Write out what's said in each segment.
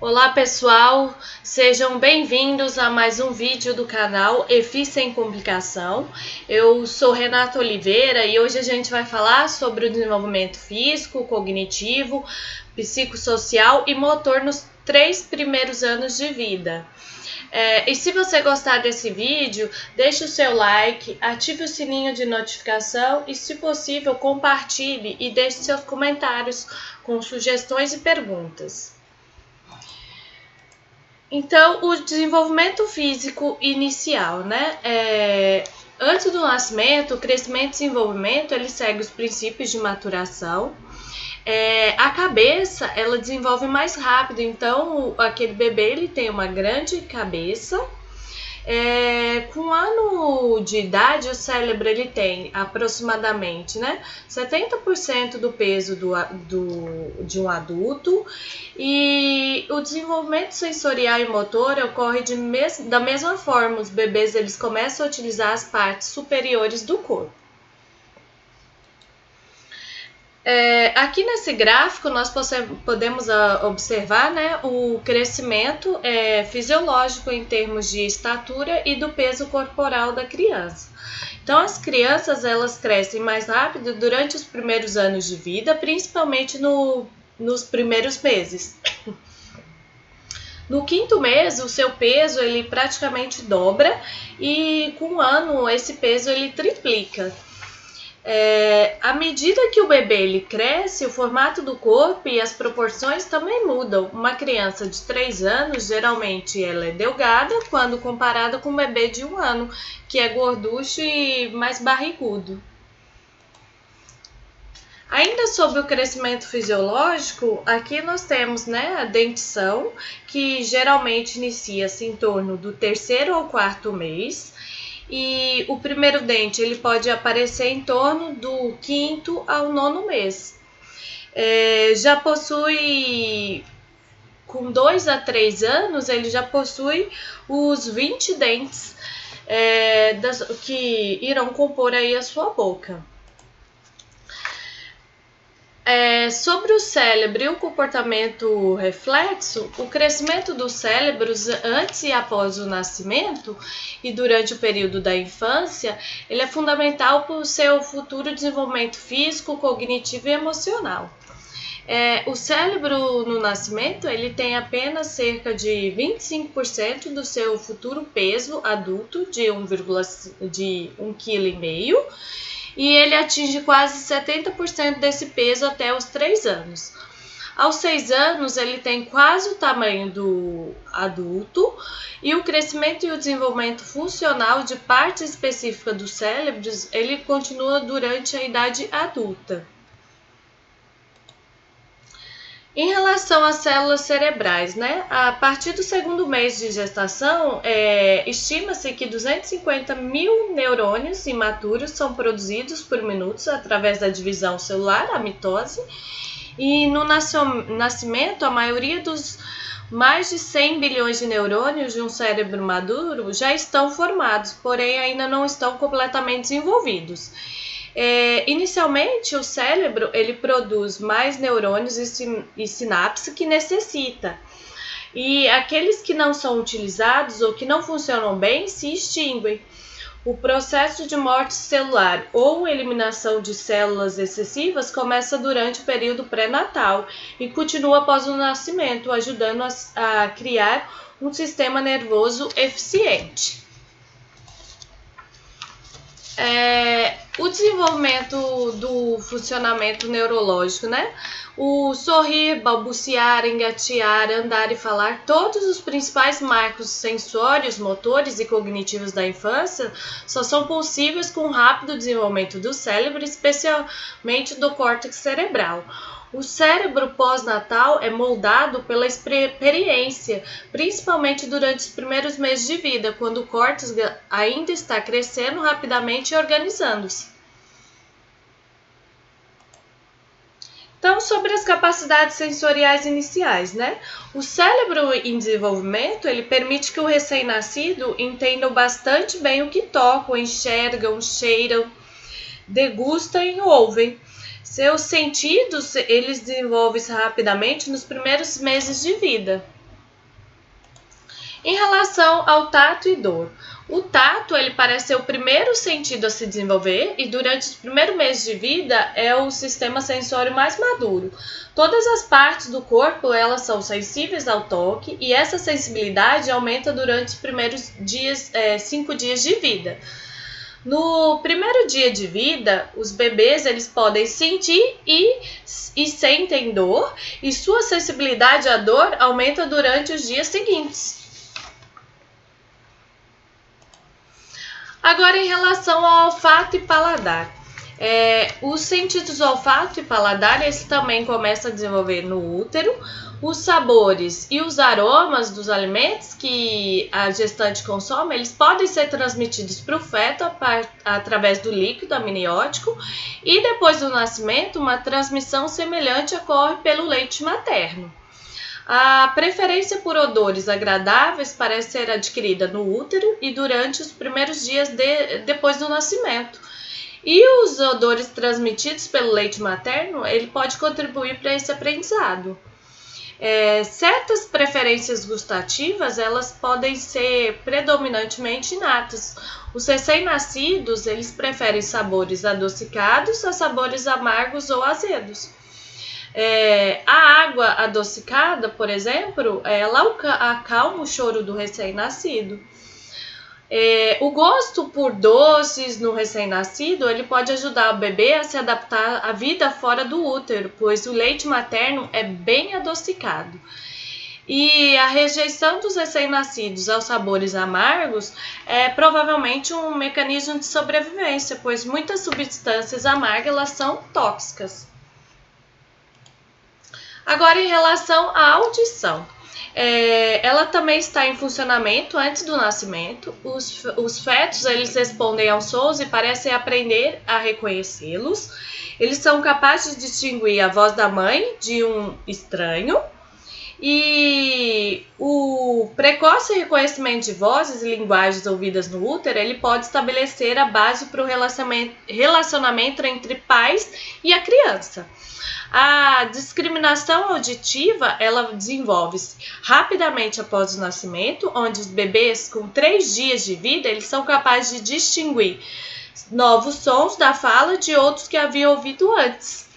Olá pessoal, sejam bem-vindos a mais um vídeo do canal EFI Sem Complicação. Eu sou Renata Oliveira e hoje a gente vai falar sobre o desenvolvimento físico, cognitivo, psicossocial e motor nos 3 primeiros anos de vida. E se você gostar desse vídeo, deixe o seu like, ative o sininho de notificação e, se possível, compartilhe e deixe seus comentários com sugestões e perguntas. Então, o desenvolvimento físico inicial, né? Antes do nascimento, o crescimento e desenvolvimento, ele segue os princípios de maturação. A cabeça, ela desenvolve mais rápido, então aquele bebê, ele tem uma grande cabeça. Com 1 ano de idade, o cérebro ele tem aproximadamente 70% do peso de um adulto, e o desenvolvimento sensorial e motor ocorre da mesma forma. Os bebês eles começam a utilizar as partes superiores do corpo. Aqui nesse gráfico nós podemos observar o crescimento fisiológico em termos de estatura e do peso corporal da criança. Então, as crianças elas crescem mais rápido durante os primeiros anos de vida, principalmente nos primeiros meses. No 5º mês, o seu peso ele praticamente dobra, e com 1 ano esse peso ele triplica. À medida que o bebê ele cresce, o formato do corpo e as proporções também mudam. Uma criança de 3 anos, geralmente ela é delgada, quando comparada com um bebê de 1 ano, que é gorducho e mais barrigudo. Ainda sobre o crescimento fisiológico, aqui nós temos a dentição, que geralmente inicia-se em torno do 3º ao 4º mês. E o primeiro dente ele pode aparecer em torno do 5º ao 9º mês. Já possui, com 2 a 3 anos, ele já possui os 20 dentes que irão compor aí a sua boca. Sobre o cérebro e o comportamento reflexo, o crescimento dos cérebros antes e após o nascimento e durante o período da infância, ele é fundamental para o seu futuro desenvolvimento físico, cognitivo e emocional. O cérebro no nascimento ele tem apenas cerca de 25% do seu futuro peso adulto de 1,5 kg, e ele atinge quase 70% desse peso até os 3 anos. Aos 6 anos, ele tem quase o tamanho do adulto, e o crescimento e o desenvolvimento funcional de parte específica dos cérebros, ele continua durante a idade adulta. Em relação às células cerebrais, a partir do 2º mês de gestação, estima-se que 250 mil neurônios imaturos são produzidos por minuto através da divisão celular, a mitose, e no nascimento, a maioria dos mais de 100 bilhões de neurônios de um cérebro maduro já estão formados, porém ainda não estão completamente desenvolvidos. Inicialmente, o cérebro ele produz mais neurônios e sinapses que necessita, e aqueles que não são utilizados ou que não funcionam bem se extinguem. O processo de morte celular ou eliminação de células excessivas começa durante o período pré-natal e continua após o nascimento, ajudando a criar um sistema nervoso eficiente. O desenvolvimento do funcionamento neurológico, o sorrir, balbuciar, engatear, andar e falar, todos os principais marcos sensórios, motores e cognitivos da infância só são possíveis com um rápido desenvolvimento do cérebro, especialmente do córtex cerebral. O cérebro pós-natal é moldado pela experiência, principalmente durante os primeiros meses de vida, quando o córtex ainda está crescendo rapidamente e organizando-se. Então, sobre as capacidades sensoriais iniciais, O cérebro em desenvolvimento, ele permite que o recém-nascido entenda bastante bem o que tocam, enxergam, cheiram, degustam e ouvem. Seus sentidos, eles desenvolvem-se rapidamente nos primeiros meses de vida. Em relação ao tato e dor, o tato ele parece ser o primeiro sentido a se desenvolver e durante os primeiros meses de vida é o sistema sensório mais maduro. Todas as partes do corpo elas são sensíveis ao toque e essa sensibilidade aumenta durante os primeiros 5 dias de vida. No primeiro dia de vida, os bebês eles podem sentir e sentem dor e sua sensibilidade à dor aumenta durante os dias seguintes. Agora, em relação ao olfato e paladar. Os sentidos olfato e paladar eles também começam a desenvolver no útero. Os sabores e os aromas dos alimentos que a gestante consome, eles podem ser transmitidos para o feto através do líquido amniótico e depois do nascimento, uma transmissão semelhante ocorre pelo leite materno. A preferência por odores agradáveis parece ser adquirida no útero e durante os primeiros dias depois do nascimento. E os odores transmitidos pelo leite materno, ele pode contribuir para esse aprendizado. Certas preferências gustativas, elas podem ser predominantemente inatas. Os recém-nascidos, eles preferem sabores adocicados a sabores amargos ou azedos. A água adocicada, por exemplo, ela acalma o choro do recém-nascido. O gosto por doces no recém-nascido, ele pode ajudar o bebê a se adaptar à vida fora do útero, pois o leite materno é bem adocicado. E a rejeição dos recém-nascidos aos sabores amargos é provavelmente um mecanismo de sobrevivência, pois muitas substâncias amargas elas são tóxicas. Agora, em relação à audição, ela também está em funcionamento antes do nascimento. Os fetos eles respondem aos sons e parecem aprender a reconhecê-los. Eles são capazes de distinguir a voz da mãe de um estranho. E o precoce reconhecimento de vozes e linguagens ouvidas no útero, ele pode estabelecer a base para o relacionamento entre pais e a criança. A discriminação auditiva, ela desenvolve-se rapidamente após o nascimento, onde os bebês com 3 dias de vida, eles são capazes de distinguir novos sons da fala de outros que haviam ouvido antes.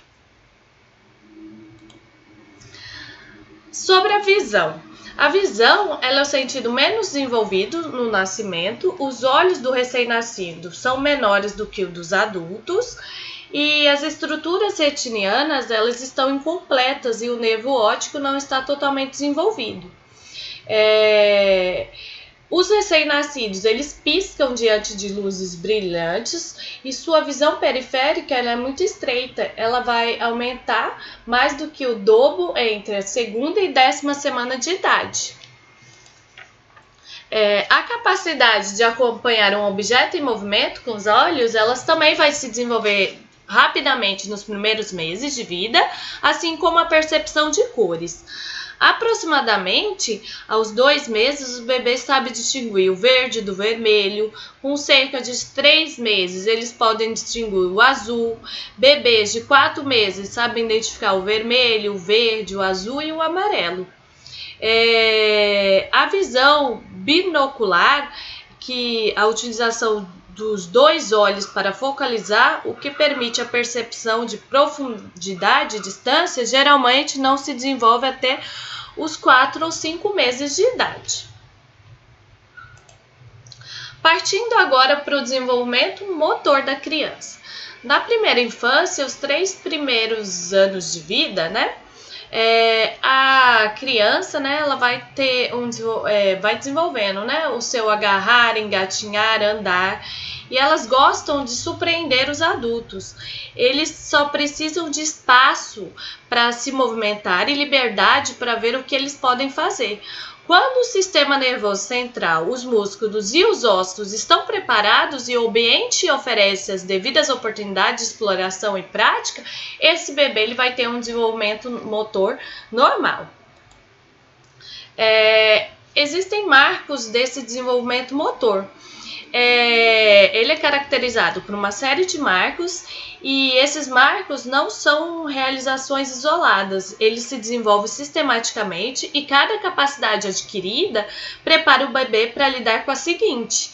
Sobre a visão. A visão ela é o sentido menos desenvolvido no nascimento. Os olhos do recém-nascido são menores do que os dos adultos e as estruturas retinianas elas estão incompletas e o nervo óptico não está totalmente desenvolvido. Os recém-nascidos eles piscam diante de luzes brilhantes e sua visão periférica ela é muito estreita. Ela vai aumentar mais do que o dobro entre a segunda e 10ª semana de idade. A capacidade de acompanhar um objeto em movimento com os olhos, elas também vai se desenvolver rapidamente nos primeiros meses de vida, assim como a percepção de cores. Aproximadamente aos 2 meses, o bebê sabe distinguir o verde do vermelho. Com cerca de 3 meses, eles podem distinguir o azul. Bebês de 4 meses sabem identificar o vermelho, o verde, o azul e o amarelo. A visão binocular, que a utilização dos 2 olhos para focalizar, o que permite a percepção de profundidade e distância, geralmente não se desenvolve até os 4 ou 5 meses de idade. Partindo agora para o desenvolvimento motor da criança. Na primeira infância, os 3 primeiros anos de vida, né? A criança, né, ela vai desenvolvendo, né, o seu agarrar, engatinhar, andar, e elas gostam de surpreender os adultos. Eles só precisam de espaço para se movimentar e liberdade para ver o que eles podem fazer. Quando o sistema nervoso central, os músculos e os ossos estão preparados e o ambiente oferece as devidas oportunidades de exploração e prática, esse bebê ele vai ter um desenvolvimento motor normal. Existem marcos desse desenvolvimento motor. ele é caracterizado por uma série de marcos e esses marcos não são realizações isoladas, eles se desenvolvem sistematicamente e cada capacidade adquirida prepara o bebê para lidar com a seguinte.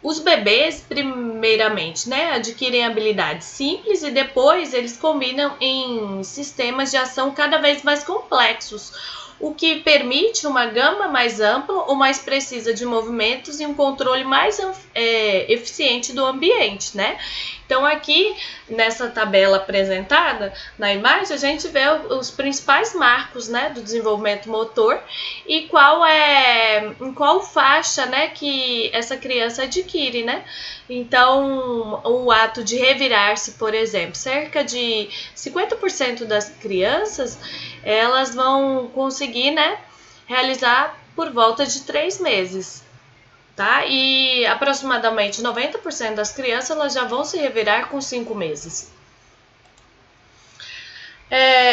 Os bebês, primeiramente, né, adquirem habilidades simples e depois eles combinam em sistemas de ação cada vez mais complexos, o que permite uma gama mais ampla ou mais precisa de movimentos e um controle mais eficiente do ambiente, né? Então, aqui nessa tabela apresentada na imagem, a gente vê os principais marcos, né, do desenvolvimento motor e em qual faixa, né, que essa criança adquire, né? Então, o ato de revirar-se, por exemplo, cerca de 50% das crianças, elas vão conseguir, né, realizar por volta de 3 meses. Tá? E aproximadamente 90% das crianças elas já vão se revirar com 5 meses.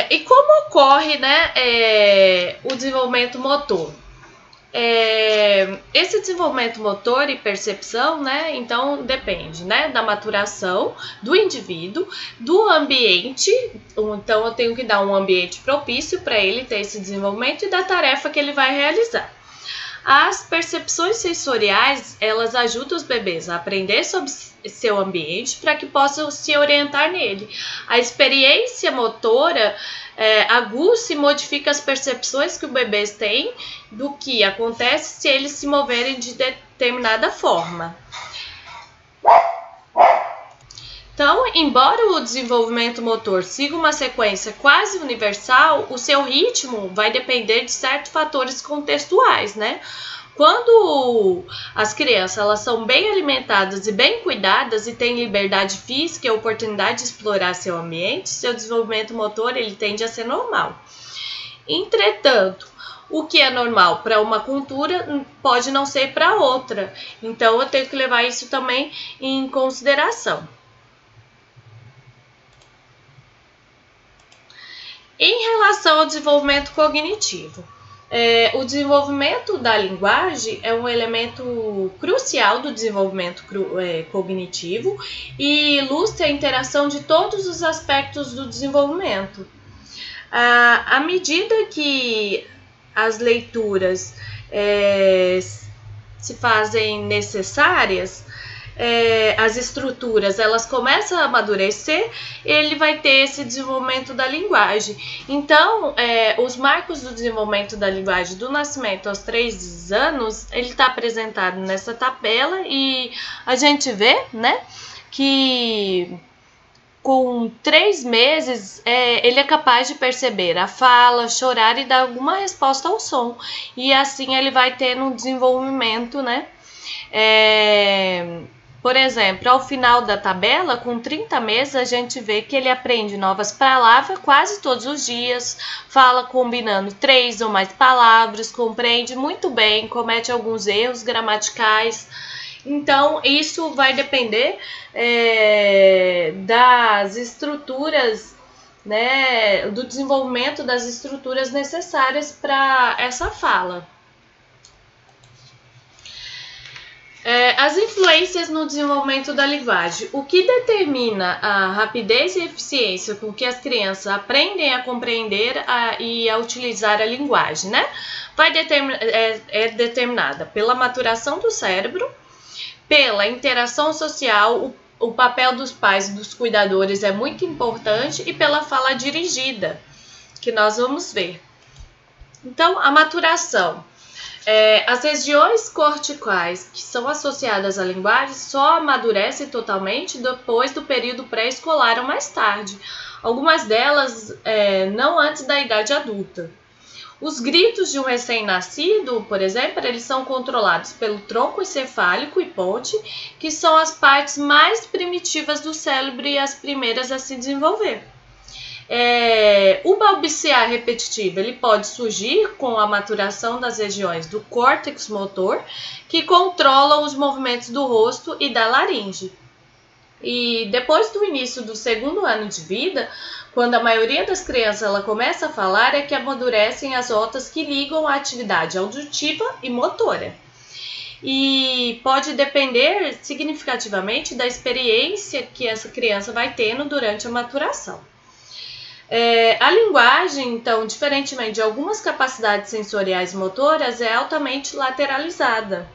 E como ocorre, né, o desenvolvimento motor? Esse desenvolvimento motor e percepção, né, então depende, né, da maturação do indivíduo, do ambiente, então eu tenho que dar um ambiente propício para ele ter esse desenvolvimento e da tarefa que ele vai realizar. As percepções sensoriais, elas ajudam os bebês a aprender sobre seu ambiente para que possam se orientar nele. A experiência motora aguça e modifica as percepções que os bebês têm do que acontece se eles se moverem de determinada forma. Então, embora o desenvolvimento motor siga uma sequência quase universal, o seu ritmo vai depender de certos fatores contextuais, né? Quando as crianças elas são bem alimentadas e bem cuidadas e têm liberdade física e oportunidade de explorar seu ambiente, seu desenvolvimento motor ele tende a ser normal. Entretanto, o que é normal para uma cultura pode não ser para outra. Então, eu tenho que levar isso também em consideração. Em relação ao desenvolvimento cognitivo, o desenvolvimento da linguagem é um elemento crucial do desenvolvimento cognitivo e ilustra a interação de todos os aspectos do desenvolvimento. À medida que as leituras se fazem necessárias, as estruturas elas começam a amadurecer, ele vai ter esse desenvolvimento da linguagem. Então, os marcos do desenvolvimento da linguagem do nascimento aos 3 anos, ele está apresentado nessa tabela e a gente vê, né, que com 3 meses ele é capaz de perceber a fala, chorar e dar alguma resposta ao som. E assim ele vai tendo um desenvolvimento, né? Por exemplo, ao final da tabela, com 30 meses, a gente vê que ele aprende novas palavras quase todos os dias, fala combinando 3 ou mais palavras, compreende muito bem, comete alguns erros gramaticais. Então, isso vai depender das estruturas, né, do desenvolvimento das estruturas necessárias para essa fala. As influências no desenvolvimento da linguagem. O que determina a rapidez e eficiência com que as crianças aprendem a compreender e a utilizar a linguagem, né? É determinada pela maturação do cérebro, pela interação social, o papel dos pais e dos cuidadores é muito importante e pela fala dirigida, que nós vamos ver. Então, a maturação. As regiões corticais que são associadas à linguagem só amadurecem totalmente depois do período pré-escolar ou mais tarde. Algumas delas não antes da idade adulta. Os gritos de um recém-nascido, por exemplo, eles são controlados pelo tronco encefálico e ponte, que são as partes mais primitivas do cérebro e as primeiras a se desenvolver. O balbuciar repetitivo ele pode surgir com a maturação das regiões do córtex motor, que controlam os movimentos do rosto e da laringe. E depois do início do 2º ano de vida, quando a maioria das crianças ela começa a falar, é que amadurecem as rotas que ligam a atividade auditiva e motora. e pode depender significativamente da experiência que essa criança vai tendo durante a maturação. A linguagem, então, diferentemente de algumas capacidades sensoriais motoras, é altamente lateralizada.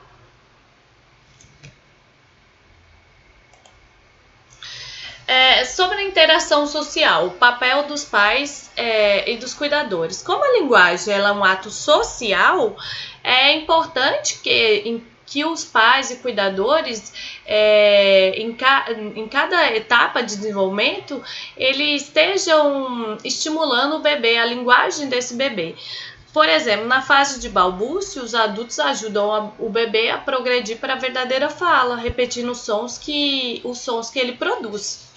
Sobre a interação social, o papel dos pais e dos cuidadores. Como a linguagem ela é um ato social, é importante que os pais e cuidadores, em cada etapa de desenvolvimento, eles estejam estimulando o bebê, a linguagem desse bebê. Por exemplo, na fase de balbúcio, os adultos ajudam o bebê a progredir para a verdadeira fala, repetindo os sons que ele produz.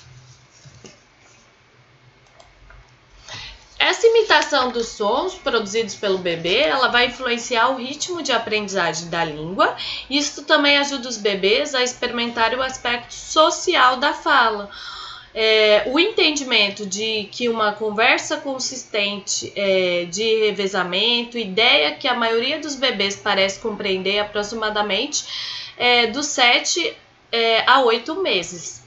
Essa imitação dos sons produzidos pelo bebê, ela vai influenciar o ritmo de aprendizagem da língua. Isso também ajuda os bebês a experimentar o aspecto social da fala. O entendimento de que uma conversa consistente de revezamento, ideia que a maioria dos bebês parece compreender aproximadamente dos 7 a 8 meses.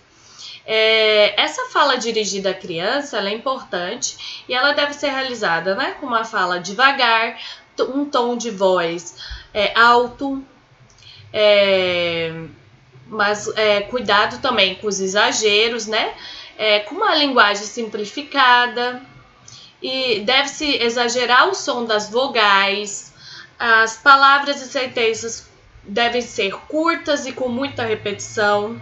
Essa fala dirigida à criança ela é importante e ela deve ser realizada, né, com uma fala devagar, um tom de voz alto, mas cuidado também com os exageros, né, com uma linguagem simplificada, e deve-se exagerar o som das vogais, as palavras e sentenças devem ser curtas e com muita repetição.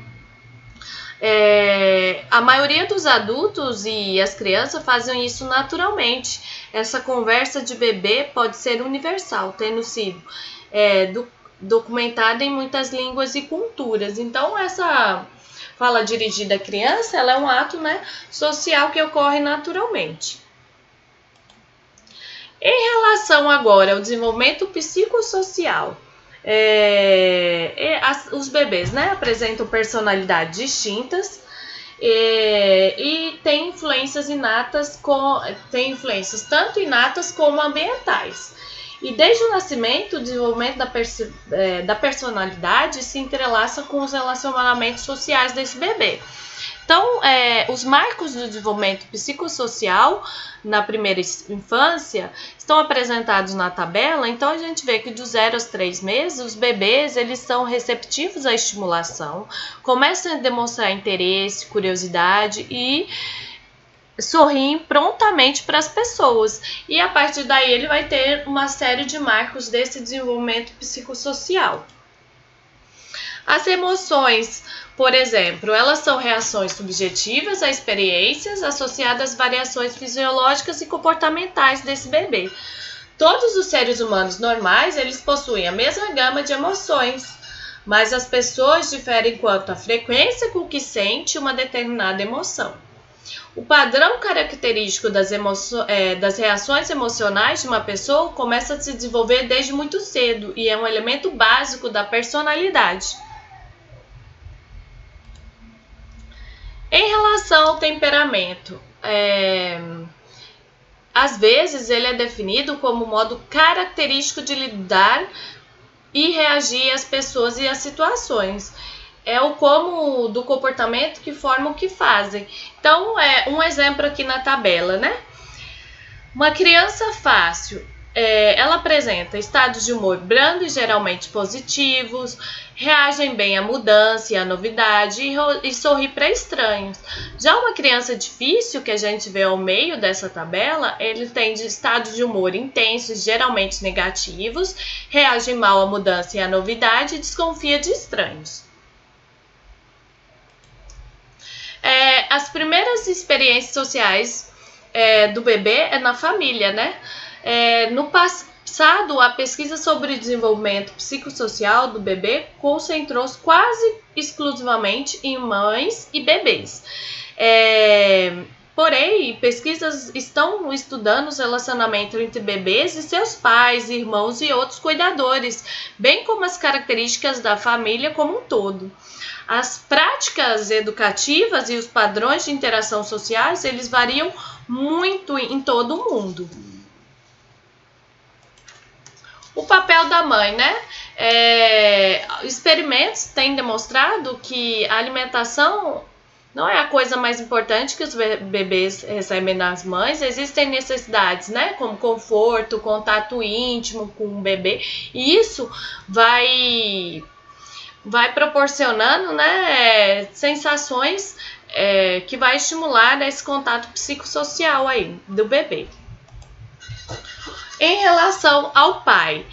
A maioria dos adultos e as crianças fazem isso naturalmente. Essa conversa de bebê pode ser universal, tendo sido documentada em muitas línguas e culturas. Então, essa fala dirigida à criança, ela é um ato, né, social que ocorre naturalmente. Em relação agora ao desenvolvimento psicossocial, os bebês, né, apresentam personalidades distintas e têm influências tanto inatas como ambientais. E desde o nascimento, o desenvolvimento da personalidade se entrelaça com os relacionamentos sociais desse bebê. Então, os marcos do desenvolvimento psicossocial na primeira infância estão apresentados na tabela. Então, a gente vê que dos 0 aos 3 meses, os bebês eles são receptivos à estimulação, começam a demonstrar interesse, curiosidade e sorriem prontamente para as pessoas. E a partir daí ele vai ter uma série de marcos desse desenvolvimento psicossocial. As emoções, por exemplo, elas são reações subjetivas a experiências associadas às variações fisiológicas e comportamentais desse bebê. Todos os seres humanos normais, eles possuem a mesma gama de emoções, mas as pessoas diferem quanto à frequência com que sente uma determinada emoção. O padrão característico das reações emocionais de uma pessoa começa a se desenvolver desde muito cedo e é um elemento básico da personalidade. Em relação ao temperamento, às vezes ele é definido como modo característico de lidar e reagir às pessoas e às situações. É o como do comportamento que forma o que fazem. Então, um exemplo aqui na tabela, né? Uma criança fácil, ela apresenta estados de humor brando e geralmente positivos, reagem bem à mudança e à novidade e sorri para estranhos. Já uma criança difícil, que a gente vê ao meio dessa tabela, ele tem estados de humor intensos, geralmente negativos, reagem mal à mudança e à novidade e desconfia de estranhos. As primeiras experiências sociais do bebê é na família, né? No passado, a pesquisa sobre o desenvolvimento psicossocial do bebê concentrou-se quase exclusivamente em mães e bebês. Porém, pesquisas estão estudando os relacionamentos entre bebês e seus pais, irmãos e outros cuidadores, bem como as características da família como um todo. As práticas educativas e os padrões de interação sociais, eles variam muito em todo o mundo. O papel da mãe, né? Experimentos têm demonstrado que a alimentação não é a coisa mais importante que os bebês recebem das mães. Existem necessidades, né, como conforto, contato íntimo com o bebê, e isso vai proporcionando, né, sensações que vai estimular esse contato psicossocial aí do bebê. Em relação ao pai,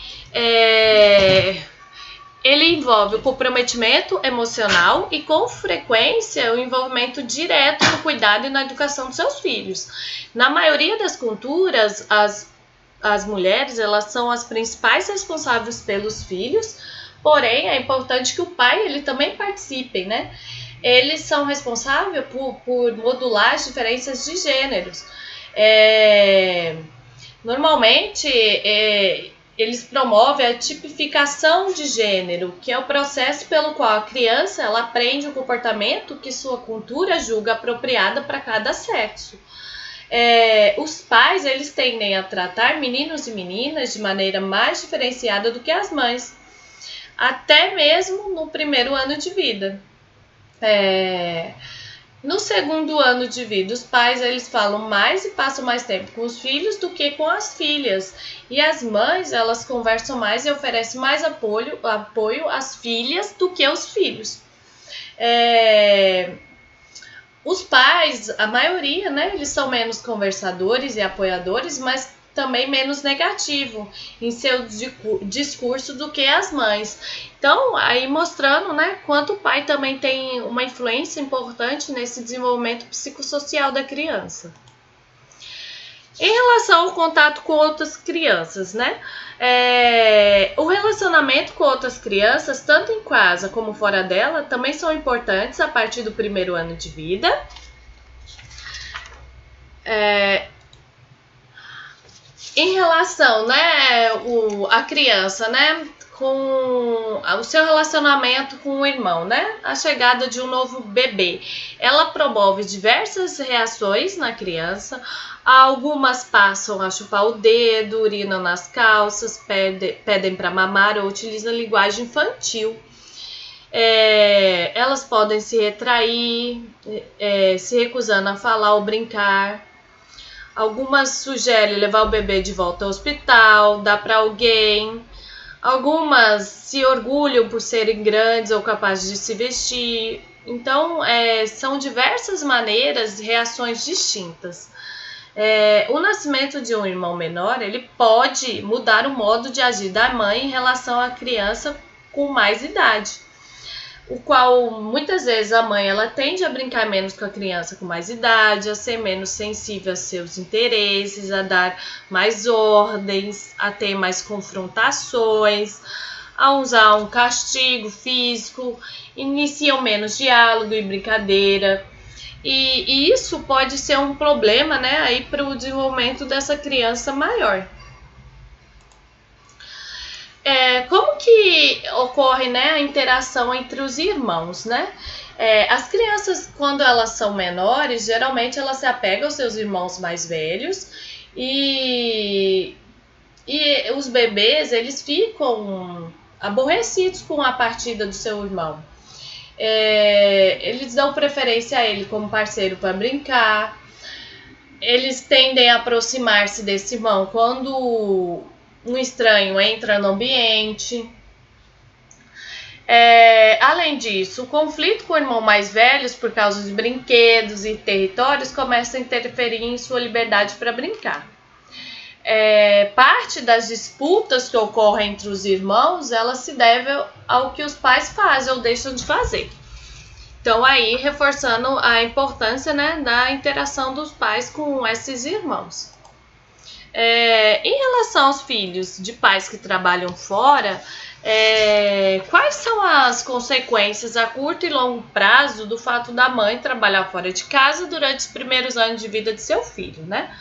ele envolve o comprometimento emocional e, com frequência, o envolvimento direto no cuidado e na educação dos seus filhos. Na maioria das culturas, as mulheres, elas são as principais responsáveis pelos filhos, porém, é importante que o pai ele também participe, né? Eles são responsáveis por modular as diferenças de gêneros. Normalmente, eles promovem a tipificação de gênero, que é o processo pelo qual a criança ela aprende o comportamento que sua cultura julga apropriada para cada sexo. Os pais eles tendem a tratar meninos e meninas de maneira mais diferenciada do que as mães, até mesmo no primeiro ano de vida. No segundo ano de vida, os pais eles falam mais e passam mais tempo com os filhos do que com as filhas. E as mães elas conversam mais e oferecem mais apoio às filhas do que aos filhos. Os pais, a maioria, né, eles são menos conversadores e apoiadores, mas também menos negativo em seu discurso do que as mães. Então, aí mostrando, né, quanto o pai também tem uma influência importante nesse desenvolvimento psicossocial da criança. Em relação ao contato com outras crianças, né, o relacionamento com outras crianças, tanto em casa como fora dela, também são importantes a partir do primeiro ano de vida. Em relação, né, a criança, né, com o seu relacionamento com o irmão, né, a chegada de um novo bebê, ela promove diversas reações na criança. Algumas passam a chupar o dedo, urinam nas calças, pedem para mamar ou utilizam linguagem infantil. Elas podem se retrair, se recusando a falar ou brincar. Algumas sugerem levar o bebê de volta ao hospital, dar para alguém. Algumas se orgulham por serem grandes ou capazes de se vestir. Então, são diversas maneiras e reações distintas. O nascimento de um irmão menor, ele pode mudar o modo de agir da mãe em relação à criança com mais idade, o qual muitas vezes a mãe ela tende a brincar menos com a criança com mais idade, a ser menos sensível aos seus interesses, a dar mais ordens, a ter mais confrontações, a usar um castigo físico, iniciam menos diálogo e brincadeira. E isso pode ser um problema, né, aí para o desenvolvimento dessa criança maior. Como que ocorre, né, a interação entre os irmãos, né? As crianças, quando elas são menores, geralmente elas se apegam aos seus irmãos mais velhos e os bebês, eles ficam aborrecidos com a partida do seu irmão. Eles dão preferência a ele como parceiro para brincar. Eles tendem a aproximar-se desse irmão quando um estranho entra no ambiente. Além disso, o conflito com o irmão mais velho por causa de brinquedos e territórios começa a interferir em sua liberdade para brincar. Parte das disputas que ocorrem entre os irmãos, elas se devem ao que os pais fazem ou deixam de fazer. Então, aí, reforçando a importância, né, da interação dos pais com esses irmãos. Em relação aos filhos de pais que trabalham fora, quais são as consequências a curto e longo prazo do fato da mãe trabalhar fora de casa durante os primeiros anos de vida de seu filho, né?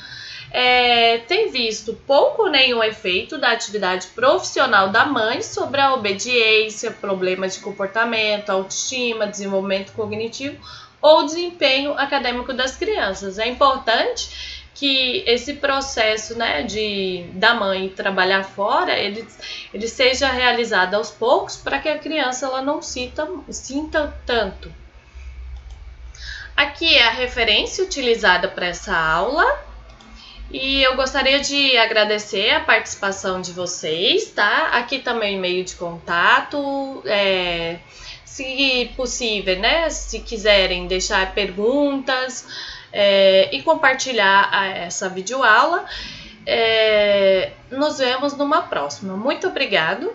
Tem visto pouco ou nenhum efeito da atividade profissional da mãe sobre a obediência, problemas de comportamento, autoestima, desenvolvimento cognitivo ou desempenho acadêmico das crianças. É importante que esse processo, né, da mãe trabalhar fora, ele seja realizado aos poucos para que a criança ela não sinta tanto. Aqui é a referência utilizada para essa aula. E eu gostaria de agradecer a participação de vocês, tá? Aqui também e-mail de contato, se possível, né? Se quiserem deixar perguntas e compartilhar essa videoaula. Nos vemos numa próxima. Muito obrigado!